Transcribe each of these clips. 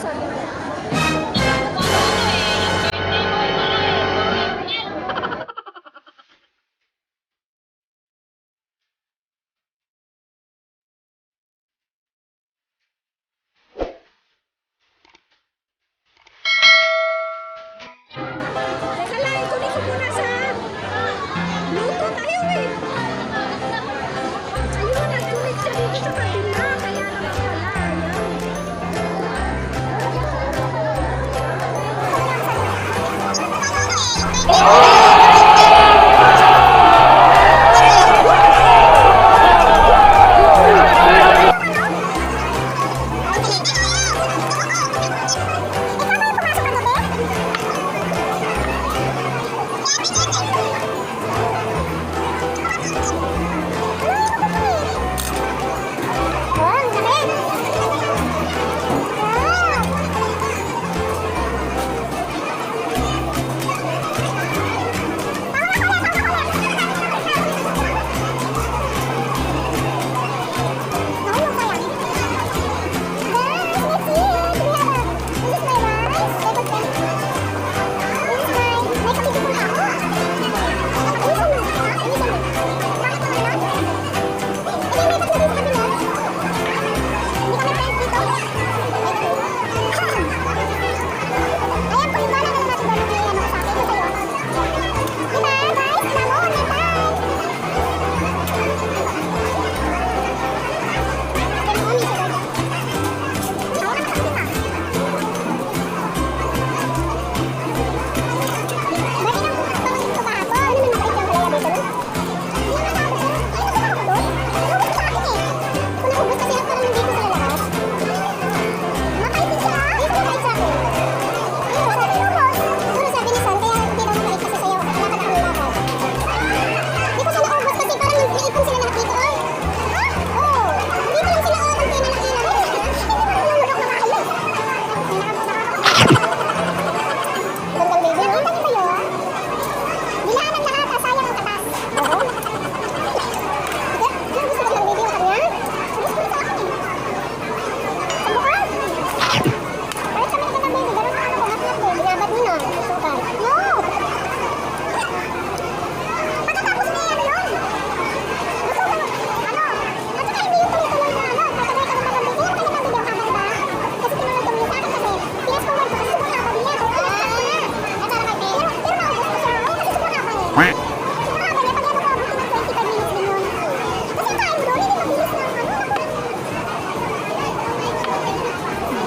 sabi niya. Teka lang, kunin ko muna sa luto tayo eh. Ayun, nag-connect siya dito sa kabila. Kaya naman pala, ayan.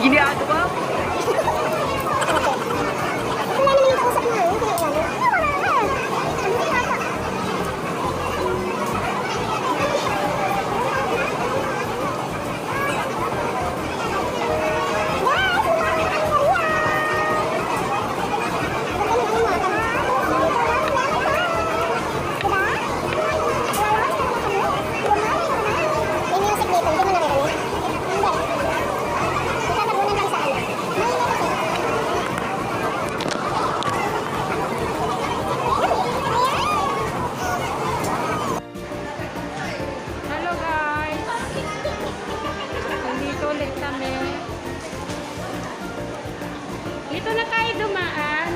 Ginagawa? Wala naman yung kausap niya. Yung pinagano. Hello guys! Nandito ulit kami. Dito na tayo dumaan.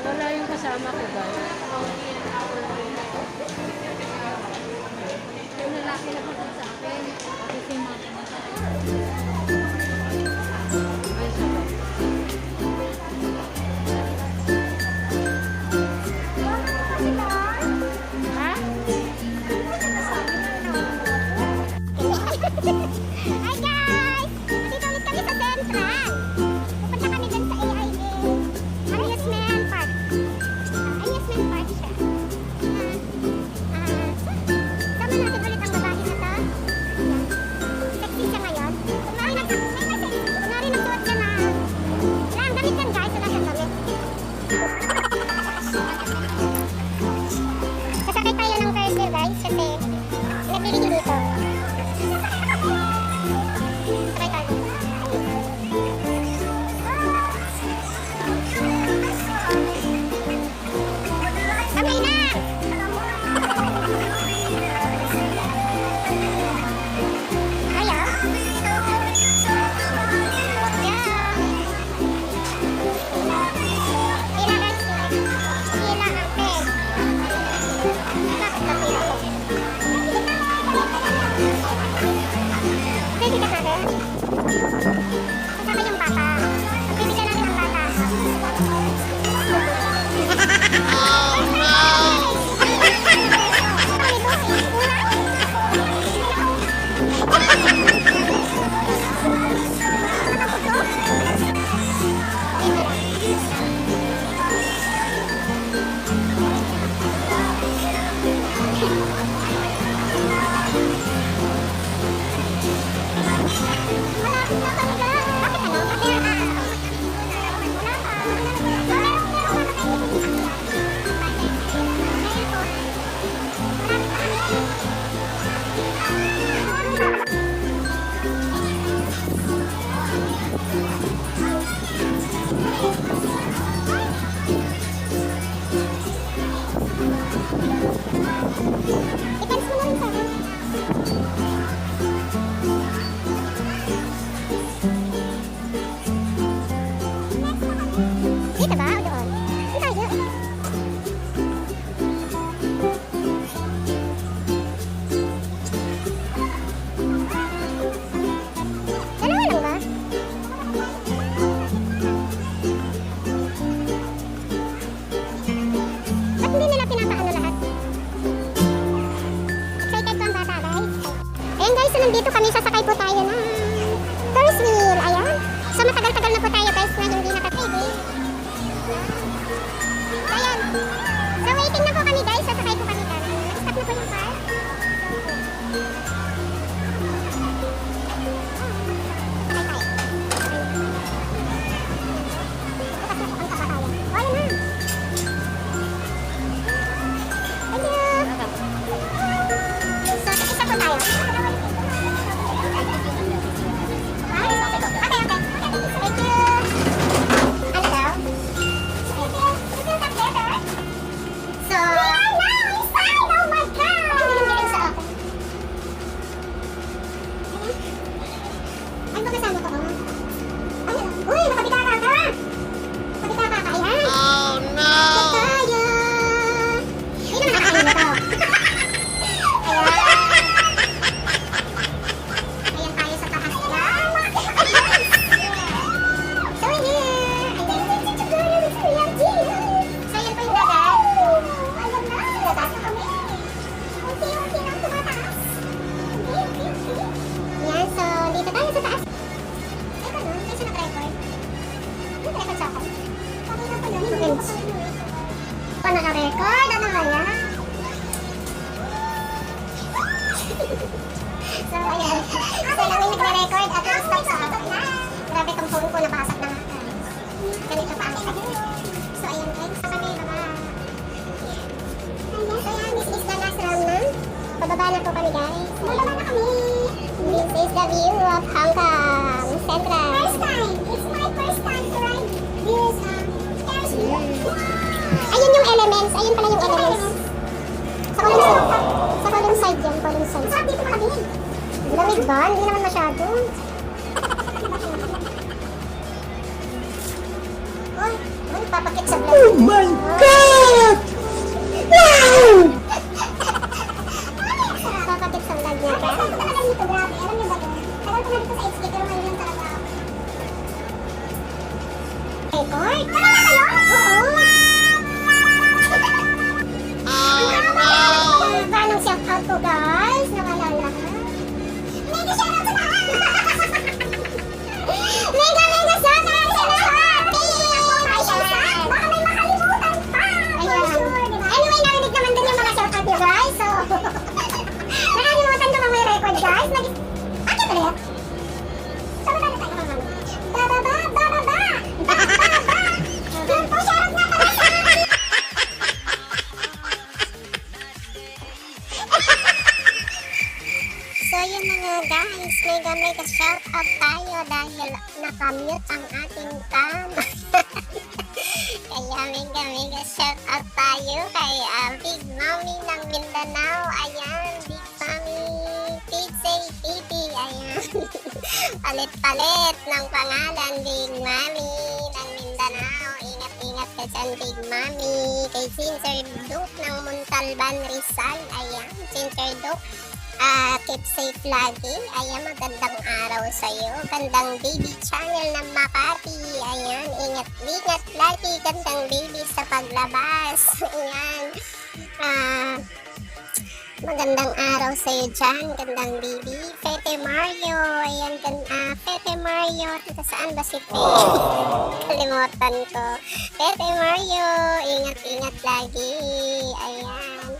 Wala yung kasama ko guys. Yung lalaki na pagod sa akin. Kasi mati na tayo. Ay, sabay. Ha? Hi guys! Dito ulit kami sa Central. Pupunta kami dun sa AIA. Amusement Park. Amusement Park siya. Sama natin ulit ang babae na to. nandito kami, sasakay po tayo ng Ferris wheel. Ayan. So, matagal-tagal na po tayo guys na hindi nakapili. Ayan. So, waiting na po kami guys. Sasakay po kami guys. Stop na po yung car. Naka-record? Ano ba yan? So, ayan. So, lang yung nagre-record at stop sa akin. Grabe tong phone ko, nabasag na nga. Ganito pa ang sabi. So, ayan guys. Sabi, baba. So, ayan. This is the last round na. Pababa na po kami guys. Bababa na kami. This is the view of Hong Kong Central. First time. It's my first time to ride this Ferris wheel. Ayun yung elements. Ayun pala yung elements. Sa column side yan. Column side. Saan dito makabili? Lamig ba? Hindi naman masyado. Uy, papakit sa vlog. Oh my God! Wow! Papakit sa vlog niya. Kaya ako talaga dito, grabe. Alam niyo ba ito? Tagal ko na dito sa HK, pero ngayon lang talaga ako. Record? Talaga kayo? Oo. Paano shout-out po guys? Nawala. Mega shout-out sa lahat! Mega shout-out sa lahat! Baka may makalimutan pa! Anyway, narinig naman din yung mga shout-out nyo guys. So, nakalimutan ko mga record guys. Akit ulit! So, baba na tayo. Bababa! Yun po, shoutout nga pala sa So yun na nga guys, mega shoutout tayo dahil nakamute ang ating cam. Kaya mega shoutout tayo kay Big Mommy ng Mindanao. Ayan, Big Mommy Pizza TV. Ayan. Palit-palit ng pangalan, Big Mommy ng Mindanao. Ingat ka dyan, Big Mommy. Kay Sincere Duke ng Montalban, Rizal. Ayan, Sincere Duke. Keep safe lagi. Ayan, magandang araw sa'yo. Gandang baby channel ng Makati. Ayan, ingat lagi. Gandang baby sa paglabas. Ayan. Magandang araw sa'yo dyan. Gandang baby. Pepe Mario. Ayan, Pepe Mario. Saan ba si Pepe? Kalimutan ko. Pepe Mario. Ingat lagi. Ayan.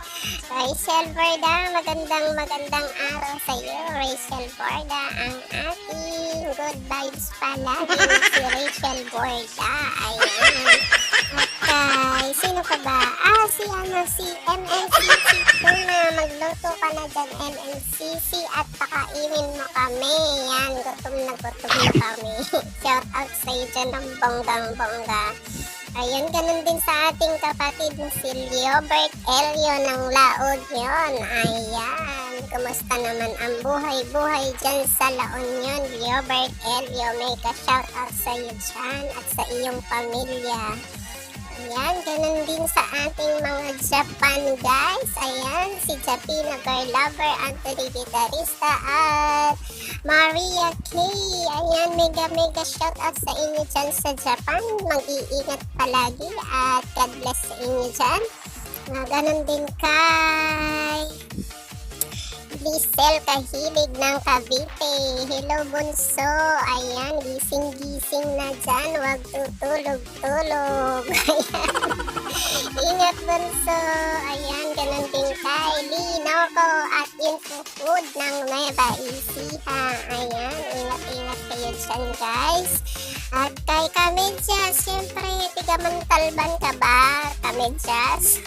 Rachel Borda, magandang araw sa iyo. Rachel Borda, ang ating good vibes palagi si Rachel Borda. Ayan. At sino ka ba? Si MNCC na magluto ka na dyan, MNCC, at pakainin mo kami. Yan, gutom na kami. Shout out sa iyo dyan ng bonggang-bongga. Ayun, ganun din sa ating kapatid na si Leobert Elio ng La Union. Ayan, kumusta naman ang buhay dyan sa La Union, Leobert Elio? May ka-shoutout sa iyo dyan at sa iyong pamilya. Ayan, ganun din sa ating mga Japan guys. Ayan, si Japina Girl Lover, Anthony Vidarista at Maria K. Ayan, mega shoutout sa inyo dyan sa Japan. Mag-iingat palagi at God bless sa inyo dyan. Ganun din kay Lisel Kahilig ng Cavite. Hello bunso. Ayan, gising-gising na dyan. Huwag tutulog-tulog. Ayan. Ingat bunso. Ayan, ganun din kay Linoco at Info Food ng Nueva Ecija. Ayan, ingat-ingat kayo dyan guys. At kay Kamedyas, syempre, tiga Montalban ka ba? Kamedyas?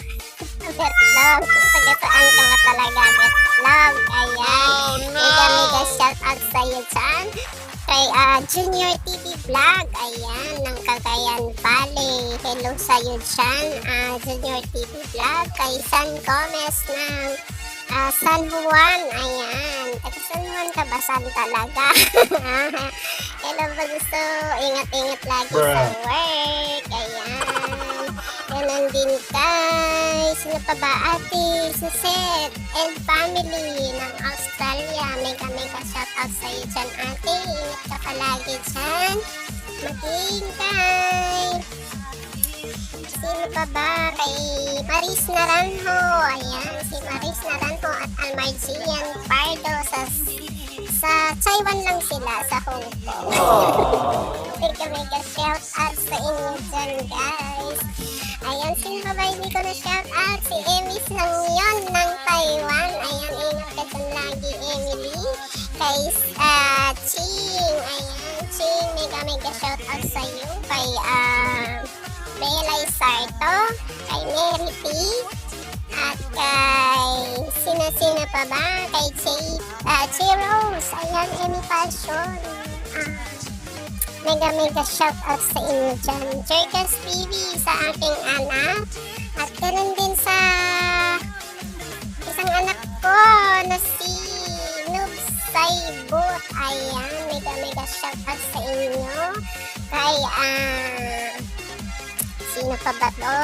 Betlog, sagasaan ka ba talaga, Betlog? Ayan, mega shout out sa'yo dyan. Kay Junior TV Vlog, ayan, ng Cagayan Valley. Hello sa'yo dyan, Junior TV Vlog. Kay San Gomez ng San Juan, ayan. Taga San Juan ka ba? San talaga? Hello, gusto. Ingat-ingat lagi sa work. Ayan. Ganun din kay, sino pa ba? Ate Suset and family ng Australia. Mega shoutout sa iyo dyan, ate. Ingat ka palagi dyan. Mag-ingay. Sino pa ba? Kay Maris Naranjo. Ayan, si Maris Naranjo at Almargian Pardo sa Taiwan lang sila, sa Hong Kong. Mega shout out sa inyo dyan, guys. Ayan, sino pa ba hindi ko na shout out? Si Emis lang yun ng Taiwan. Ayan, ingat ka dyan lagi, Emily. Kay Ching. Ayan, Ching, mega shout out sa iyo. Kay Belay Sarto. Kay Mary P. At kay sina pa ba? Kay Che Rose. Ayan, Amy Passion. Mega shout out sa inyo dyan. Jergas TV sa aking anak. At ganun din sa isang anak ko na si Noob Saibot. Ayan, mega shout out sa inyo. Kay sino pa ba to?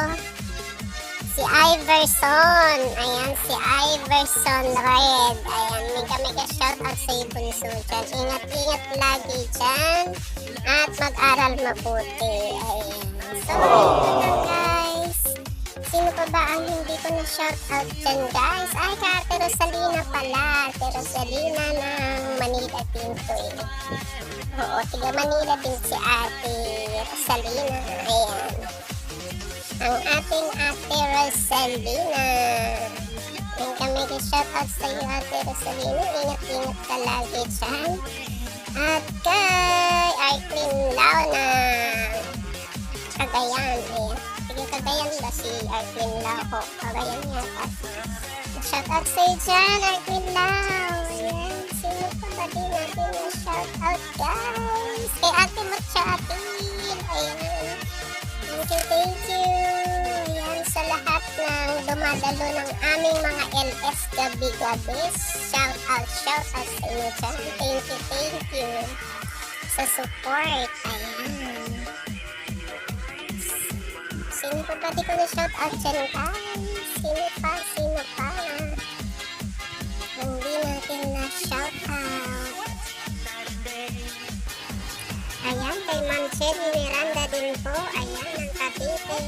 Si Iverson. Ayan, si Iverson Red. Ayan, mega shout out sa iyo bunso dyan. Ingat lagi dyan. At mag-aral mabuti. Ayan. So, ito na guys. Sino pa ba ang hindi ko na shout out dyan guys? Ay, ka Ate Rosalina pala. Ate Rosalina ng Manila din to eh. Oo, tiga Manila din si Ate Rosalina. Ayan. Ang ating Ate Rosalina. Mega shout out sa iyo Ate Rosalina. Ingat ka lagi dyan. At kay Arklin Lau na Cagayan. Ayan. Sige, Cagayan ba si Arklin Lau? O, Cagayan yata. Shout out sa iyo dyan, Arklin Lau. Ayan. Sino pa ba din natin na shout out guys? Kay Ate Muchatin. Ayan. Thank you. Ayan, sa lahat ng dumadalo ng aming mga LS gabi-gabi. Shout out sa inyo dyan. Thank you sa support. Ayan. Sino pa ba di ko na shout out dyan guys? Sino pa? Hindi natin na shout out. Ayan, kay Ma'am Cherry Miranda din po. Ayan, ang Cavite.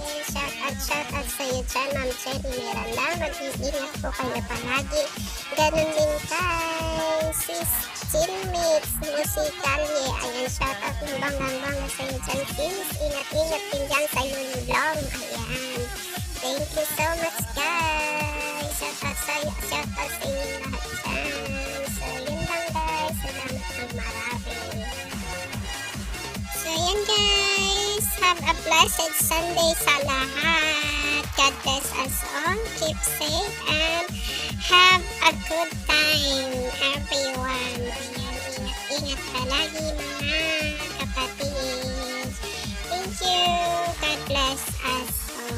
Shout out sa iyo dyan, Ma'am Cherry Miranda. Mag-iingat po kayo palagi. Ganun din kay Sis Chinmates Musikalye. Ayan, shout out ng banggang sa iyo dyan, sis. Ingat din dyan sa iyong vlog. Ayan. Thank you so much, guys. Shout out sa inyo lahat dyan. So, yun lang, guys. Salamat ng marami. So, yan guys. Have a blessed Sunday sa lahat. God bless us all. Keep safe and have a good time, everyone. Ayan, ingat palagi mga kapatid. Thank you. God bless us all.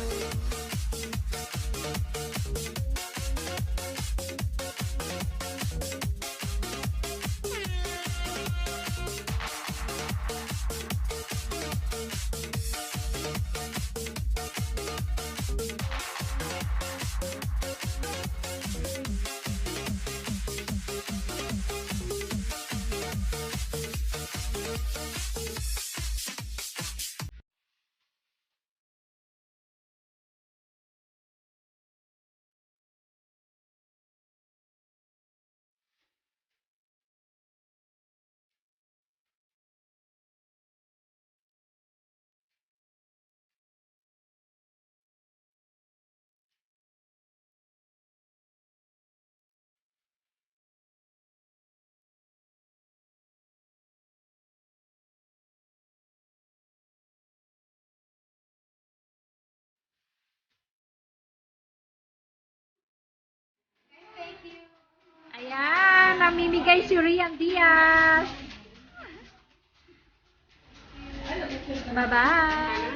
binigay si Rian Diaz. Bye-bye!